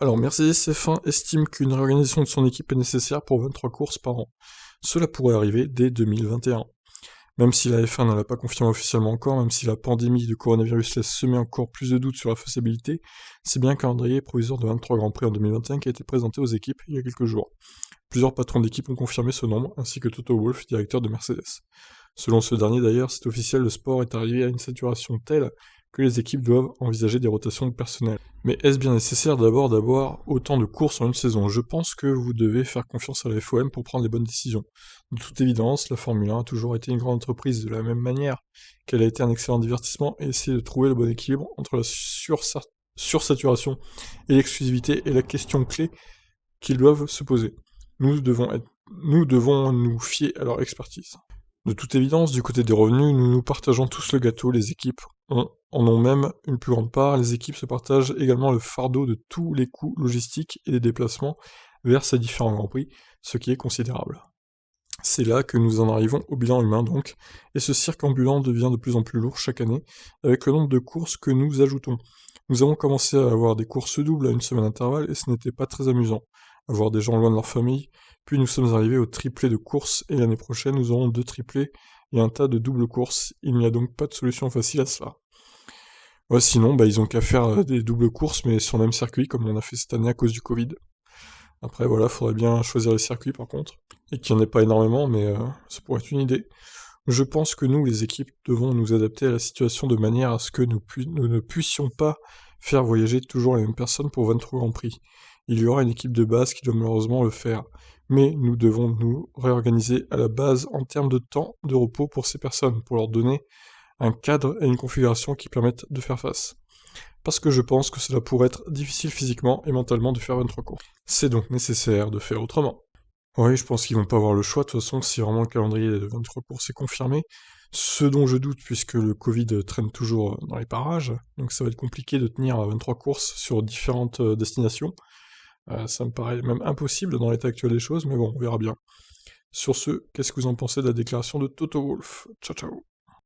Alors Mercedes F1 estime qu'une réorganisation de son équipe est nécessaire pour 23 courses par an. Cela pourrait arriver dès 2021. Même si la F1 ne l'a pas confirmé officiellement encore, même si la pandémie de coronavirus laisse semer encore plus de doutes sur la faisabilité, c'est bien un calendrier provisoire de 23 Grands Prix en 2021 qui a été présenté aux équipes il y a quelques jours. Plusieurs patrons d'équipe ont confirmé ce nombre, ainsi que Toto Wolff, directeur de Mercedes. Selon ce dernier d'ailleurs, c'est officiel, le sport est arrivé à une saturation telle que les équipes doivent envisager des rotations de personnel. Mais est-ce bien nécessaire d'abord d'avoir autant de courses en une saison? Je pense que vous devez faire confiance à la FOM pour prendre les bonnes décisions. De toute évidence, la Formule 1 a toujours été une grande entreprise de la même manière qu'elle a été un excellent divertissement et essayer de trouver le bon équilibre entre la sursaturation et l'exclusivité est la question clé qu'ils doivent se poser. Nous devons nous fier à leur expertise. De toute évidence, du côté des revenus, nous partageons tous le gâteau, les équipes en ont même une plus grande part, les équipes se partagent également le fardeau de tous les coûts logistiques et des déplacements vers ces différents Grands Prix, ce qui est considérable. C'est là que nous en arrivons au bilan humain donc, et ce cirque ambulant devient de plus en plus lourd chaque année, avec le nombre de courses que nous ajoutons. Nous avons commencé à avoir des courses doubles à une semaine d'intervalle, et ce n'était pas très amusant, avoir des gens loin de leur famille, puis nous sommes arrivés au triplé de courses, et l'année prochaine nous aurons 2 triplés et un tas de doubles courses, il n'y a donc pas de solution facile à cela. Ouais, sinon, ils ont qu'à faire des doubles courses, mais sur le même circuit, comme on a fait cette année à cause du Covid. Après, voilà, faudrait bien choisir les circuits par contre, et qu'il n'y en ait pas énormément, mais ça pourrait être une idée. Je pense que nous, les équipes, devons nous adapter à la situation de manière à ce que nous ne puissions pas faire voyager toujours les mêmes personnes pour 23 Grands Prix. Il y aura une équipe de base qui doit malheureusement le faire, mais nous devons nous réorganiser à la base en termes de temps de repos pour ces personnes, pour leur donner un cadre et une configuration qui permettent de faire face. Parce que je pense que cela pourrait être difficile physiquement et mentalement de faire 23 courses. C'est donc nécessaire de faire autrement. Oui, je pense qu'ils vont pas avoir le choix, de toute façon, si vraiment le calendrier de 23 courses est confirmé. Ce dont je doute, puisque le Covid traîne toujours dans les parages, donc ça va être compliqué de tenir 23 courses sur différentes destinations. Ça me paraît même impossible dans l'état actuel des choses, mais bon, on verra bien. Sur ce, qu'est-ce que vous en pensez de la déclaration de Toto Wolff? Ciao ciao.